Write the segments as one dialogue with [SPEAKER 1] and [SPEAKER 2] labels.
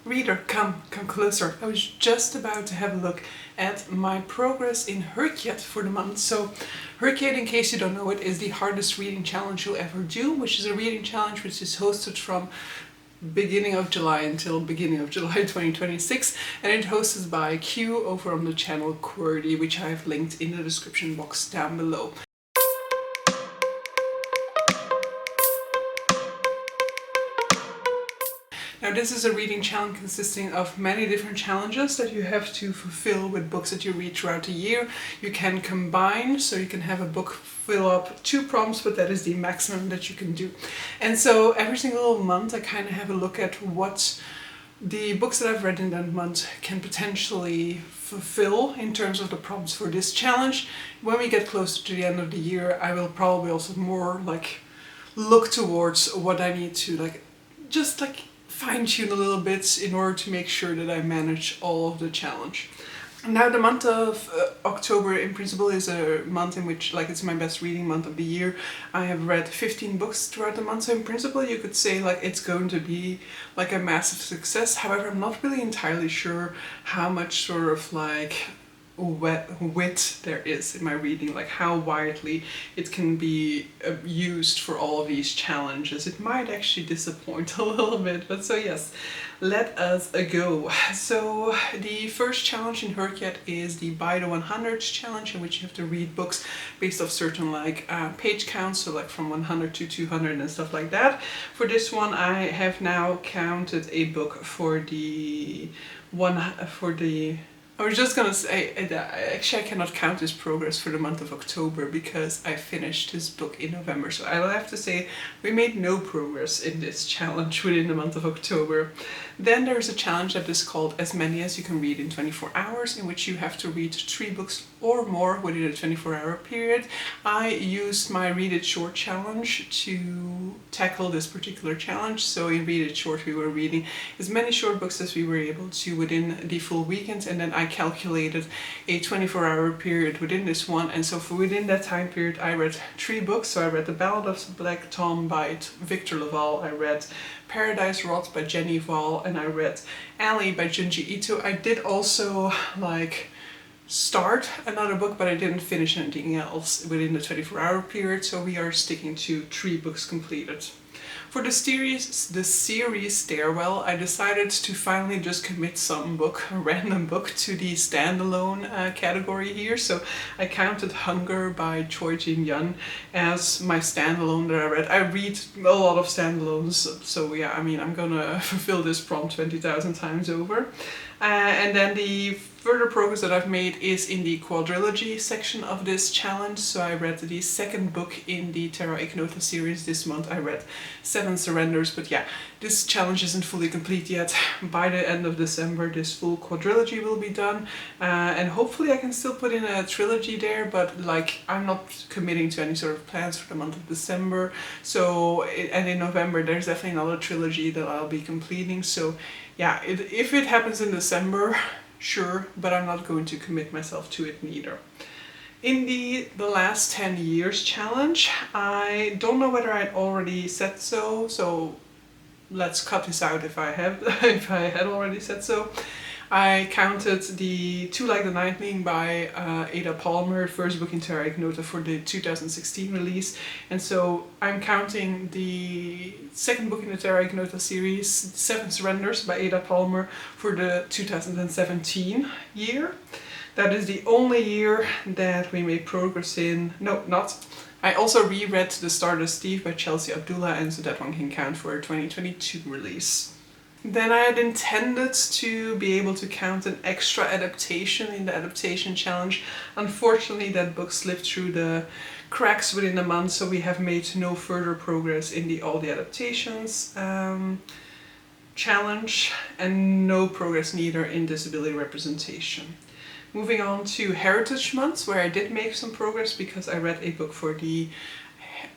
[SPEAKER 1] Reader, come closer. I was just about to have a look at my progress in Herkiat for the month. So Herkiat, in case you don't know it, is the hardest reading challenge you'll ever do, which is a reading challenge which is hosted from beginning of July until beginning of July 2026, and it's hosted by Q over on the channel QWERTY, which I have linked in the description box down below. Now this is a reading challenge consisting of many different challenges that you have to fulfill with books that you read throughout the year. You can combine, so you can have a book fill up 2 prompts, but that is the maximum that you can do. And so every single month I kind of have a look at what the books that I've read in that month can potentially fulfill in terms of the prompts for this challenge. When we get closer to the end of the year, I will probably also more look towards what I need to just fine-tune a little bit in order to make sure that I manage all of the challenge. Now the month of October in principle is a month in which it's my best reading month of the year. I have read 15 books throughout the month, so in principle you could say it's going to be a massive success. However, I'm not really entirely sure how much sort of wit there is in my reading, how widely it can be used for all of these challenges. It might actually disappoint a little bit, but so yes, let us go. So the first challenge in Herkiat is the By the 100s challenge, in which you have to read books based off certain page counts, so from 100 to 200 and stuff like that. For this one I have now counted a book I was just gonna say, actually I cannot count this progress for the month of October because I finished this book in November. So I will have to say we made no progress in this challenge within the month of October. Then there's a challenge that is called As Many As You Can Read in 24 Hours, in which you have to read 3 books or more within a 24-hour period. I used my Read It Short challenge to tackle this particular challenge. So in Read It Short we were reading as many short books as we were able to within the full weekend, and then I calculated a 24-hour period within this one, and so for within that time period I read 3 books. So I read The Ballad of the Black Tom by Victor Laval, I read Paradise Rot by Jenny Val, and I read Alley by Junji Ito. I did also start another book, but I didn't finish anything else within the 24-hour period, so we are sticking to 3 books completed. For the series Stairwell, I decided to finally just commit some book, a random book, to the standalone category here. So I counted Hunger by Choi Jin-yun as my standalone that I read. I read a lot of standalones, so yeah, I'm gonna fulfill this prompt 20,000 times over. And then the further progress that I've made is in the quadrilogy section of this challenge. So I read the 2nd book in the Terra Ignota series this month. I read 7 Surrenders, but yeah, this challenge isn't fully complete yet. By the end of December this full quadrilogy will be done, and hopefully I can still put in a trilogy there, but I'm not committing to any sort of plans for the month of December. So, and in November there's definitely another trilogy that I'll be completing. So yeah, if it happens in December, sure, but I'm not going to commit myself to it neither. In the last 10 years challenge, I don't know whether I'd already said so let's cut this out if I had already said so. I counted the Two Like the Nightling by Ada Palmer, first book in Terra Ignota for the 2016 release, and so I'm counting the 2nd book in the Terra Ignota series, 7 Surrenders by Ada Palmer, for the 2017 year. That is the only year that we made progress in. No, not. I also reread The Stardust Thief by Chelsea Abdullah, and so that one can count for a 2022 release. Then I had intended to be able to count an extra adaptation in the adaptation challenge. Unfortunately, that book slipped through the cracks within a month, so we have made no further progress in all the adaptations challenge, and no progress neither in disability representation. Moving on to Heritage Months, where I did make some progress because I read a book for the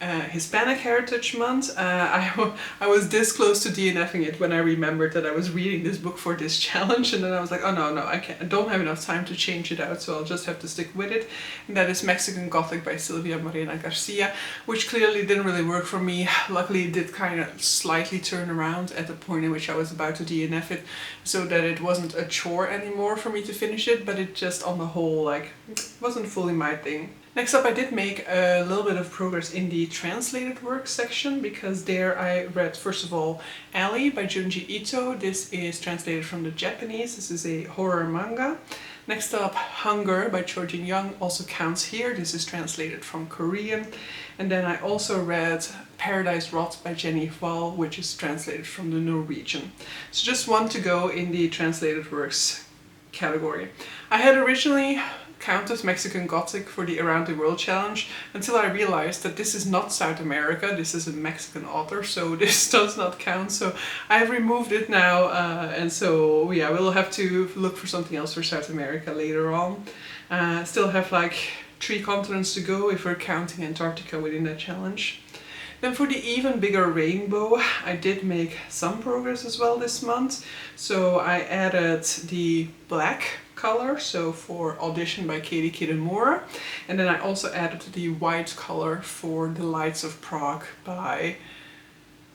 [SPEAKER 1] Hispanic Heritage Month. I was this close to DNFing it when I remembered that I was reading this book for this challenge, and then I was like, oh no, I don't have enough time to change it out, so I'll just have to stick with it. And that is Mexican Gothic by Silvia Morena Garcia, which clearly didn't really work for me. Luckily it did kind of slightly turn around at the point in which I was about to DNF it, so that it wasn't a chore anymore for me to finish it, but it just on the whole like wasn't fully my thing. Next up, I did make a little bit of progress in the translated work section, because there I read, first of all, Ally by Junji Ito. This is translated from the Japanese. This is a horror manga. Next up, Hunger by Cho Jin Young also counts here. This is translated from Korean. And then I also read Paradise Rot by Jenny Val, which is translated from the Norwegian. So just one to go in the translated works category. I had originally counted Mexican Gothic for the Around the World challenge until I realized that this is not South America, this is a Mexican author, so this does not count. So I have removed it now, and so yeah, we'll have to look for something else for South America later on. Still have like 3 continents to go if we're counting Antarctica within that challenge. Then for the Even Bigger Rainbow, I did make some progress as well this month. So I added the black color, so for Audition by Katie Kitamura, and then I also added the white color for The Lights of Prague by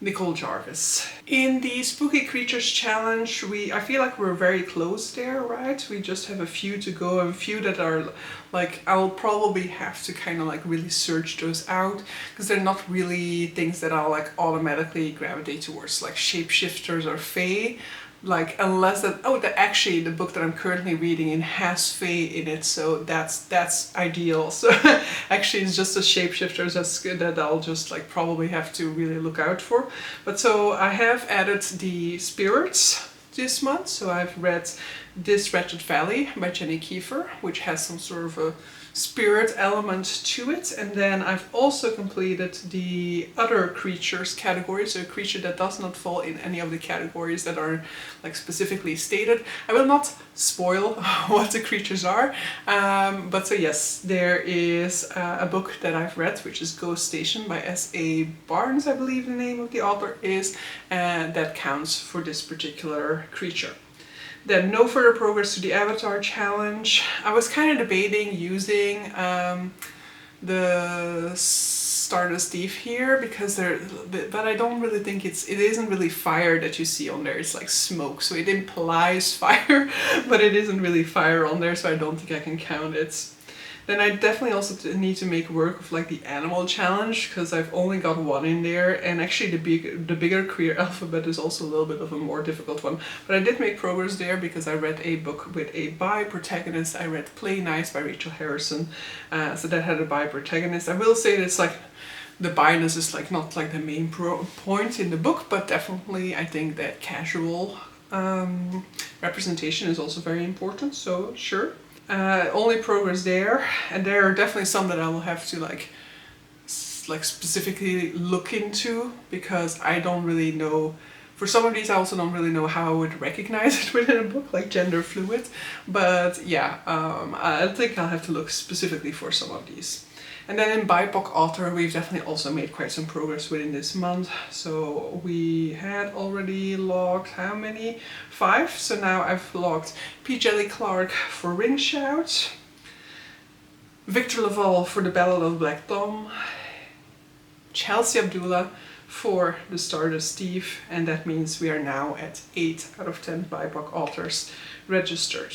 [SPEAKER 1] Nicole Jarvis. In the Spooky Creatures challenge, I feel like we're very close there, right? We just have a few to go, a few that are like, I'll probably have to kind of like really search those out, because they're not really things that I'll like automatically gravitate towards, like Shapeshifters or Fae. Like, unless that, actually the book that I'm currently reading in has Fae in it, so that's ideal. So actually it's just the Shapeshifters that's good, that I'll just like probably have to really look out for. But so I have added the spirits this month, so I've read This Wretched Valley by Jenny Kiefer, which has some sort of a spirit element to it. And then I've also completed the other creatures category, so a creature that does not fall in any of the categories that are like specifically stated. I will not spoil what the creatures are, but so yes, there is a book that I've read, which is Ghost Station by S.A. Barnes, I believe the name of the author is, and that counts for this particular creature. Then no further progress to the Avatar challenge. I was kind of debating using the Stardust Thief here, because but I don't really think it isn't really fire that you see on there, it's like smoke, so it implies fire, but it isn't really fire on there, so I don't think I can count it. Then I definitely also need to make work of like the animal challenge, because I've only got 1 in there, and actually the bigger queer alphabet is also a little bit of a more difficult one. But I did make progress there because I read a book with a bi protagonist. I read Play Nice by Rachel Harrison, so that had a bi protagonist. I will say that it's like the bi-ness is like not like the main point in the book, but definitely I think that casual representation is also very important, so sure. Only progress there, and there are definitely some that I will have to like specifically look into, because I don't really know. For some of these I also don't really know how I would recognize it within a book, like gender fluid, but yeah, I think I'll have to look specifically for some of these. And then in BIPOC author, we've definitely also made quite some progress within this month. So we had already logged how many? 5. So now I've logged P. Jelly Clark for Ring Shout, Victor Laval for The Ballad of Black Tom, Chelsea Abdullah for The Stardust Thief, and that means we are now at 8 out of 10 BIPOC authors registered.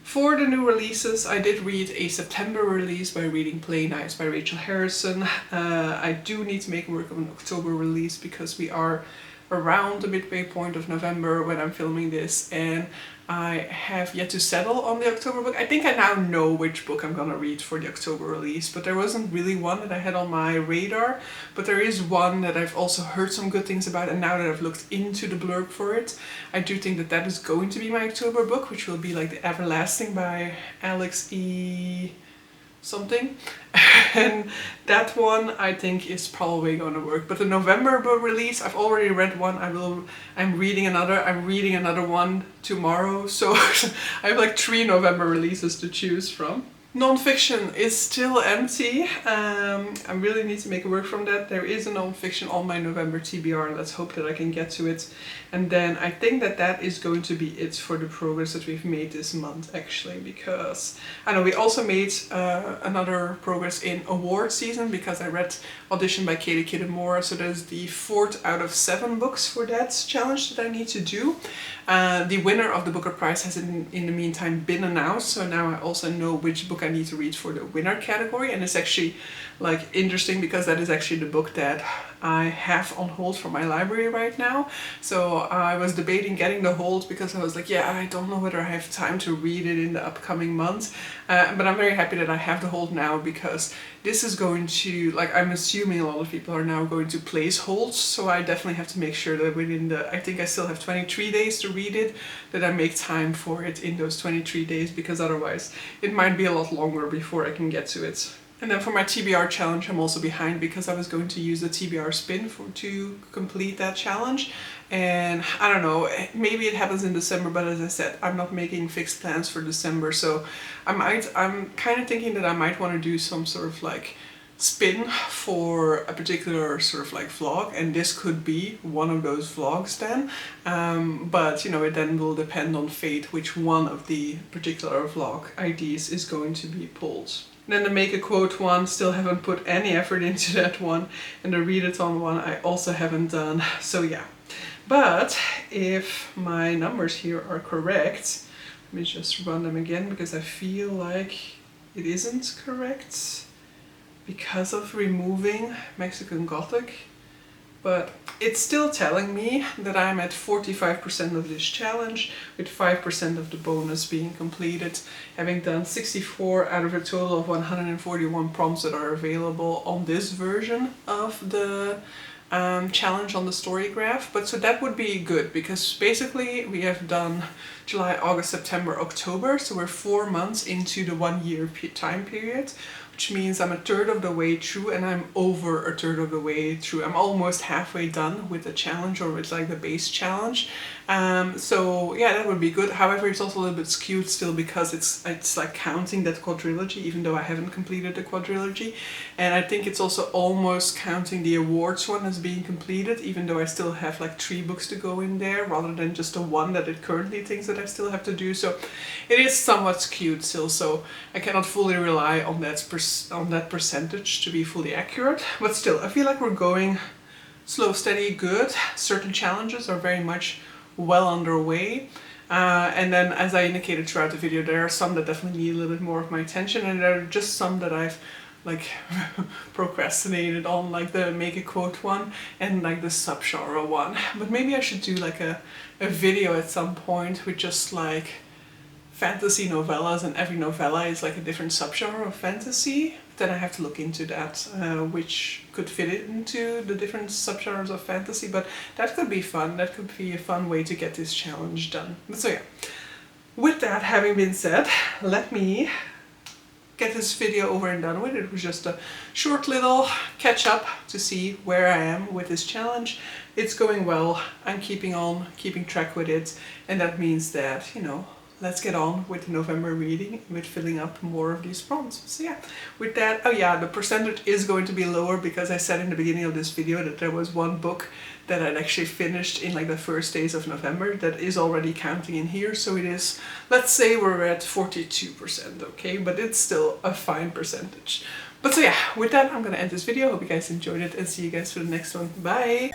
[SPEAKER 1] For the new releases, I did read a September release by reading Play Nice by Rachel Harrison. I do need to make work of an October release, because we are around the midway point of November when I'm filming this, and I have yet to settle on the October book. I think I now know which book I'm gonna read for the October release, but there wasn't really one that I had on my radar. But there is one that I've also heard some good things about, and now that I've looked into the blurb for it, I do think that that is going to be my October book, which will be like The Everlasting by Alex E. something. And that one I think is probably going to work. But the November book release, I've already read one. I'm reading another one tomorrow, so I have like 3 November releases to choose from. Non-fiction is still empty. I really need to make work from that. There is a non-fiction on my November TBR. Let's hope that I can get to it. And then I think that that is going to be it for the progress that we've made this month, actually, because I know we also made another progress in award season, because I read Audition by Katie Kitamura. So there's the 4th out of 7 books for that challenge that I need to do. The winner of the Booker Prize has in the meantime been announced, so now I also know which book I need to read for the winner category, and it's actually like interesting because that is actually the book that I have on hold for my library right now. So I was debating getting the hold because I was like, yeah, I don't know whether I have time to read it in the upcoming months, but I'm very happy that I have the hold now, because this is going to, like, I'm assuming a lot of people are now going to place holds, so I definitely have to make sure that within the, I think I still have 23 days to read it, that I make time for it in those 23 days, because otherwise it might be a lot longer before I can get to it. And then for my TBR challenge, I'm also behind because I was going to use the TBR spin to complete that challenge. And I don't know, maybe it happens in December, but as I said, I'm not making fixed plans for December. So I'm kind of thinking that I might want to do some sort of like spin for a particular sort of like vlog, and this could be one of those vlogs then. But you know, it then will depend on fate which one of the particular vlog ideas is going to be pulled. Then the make a quote one, still haven't put any effort into that one, and the readathon one I also haven't done, so yeah. But if my numbers here are correct, let me just run them again, because I feel like it isn't correct because of removing Mexican Gothic. But it's still telling me that I'm at 45% of this challenge, with 5% of the bonus being completed, having done 64 out of a total of 141 prompts that are available on this version of the challenge on the story graph. But so that would be good, because basically we have done July, August, September, October, so we're 4 months into the 1 year time period, which means I'm a third of the way through, and I'm over a third of the way through. I'm almost halfway done with the challenge, or with like the base challenge. So yeah, that would be good. However, it's also a little bit skewed still, because it's like counting that quadrilogy, even though I haven't completed the quadrilogy. And I think it's also almost counting the awards one as being completed, even though I still have like 3 books to go in there, rather than just the one that it currently thinks that I still have to do. So it is somewhat skewed still, so I cannot fully rely on that percentage to be fully accurate. But still, I feel like we're going slow, steady, good. Certain challenges are very much well underway. And then, as I indicated throughout the video, there are some that definitely need a little bit more of my attention, and there are just some that I've like procrastinated on, like the make a quote one and like the subgenre one. But maybe I should do like a video at some point with just like fantasy novellas, and every novella is like a different subgenre of fantasy. Then I have to look into that, which could fit into the different subgenres of fantasy, but that could be fun. That could be a fun way to get this challenge done. So yeah, with that having been said, let me get this video over and done with. It was just a short little catch up to see where I am with this challenge. It's going well. I'm keeping track with it, and that means that, you know, let's get on with the November reading, with filling up more of these prompts. So yeah, with that, oh yeah, the percentage is going to be lower, because I said in the beginning of this video that there was one book that I'd actually finished in like the first days of November that is already counting in here. So it is, let's say we're at 42%, okay? But it's still a fine percentage. But so yeah, with that, I'm gonna end this video. Hope you guys enjoyed it, and see you guys for the next one. Bye!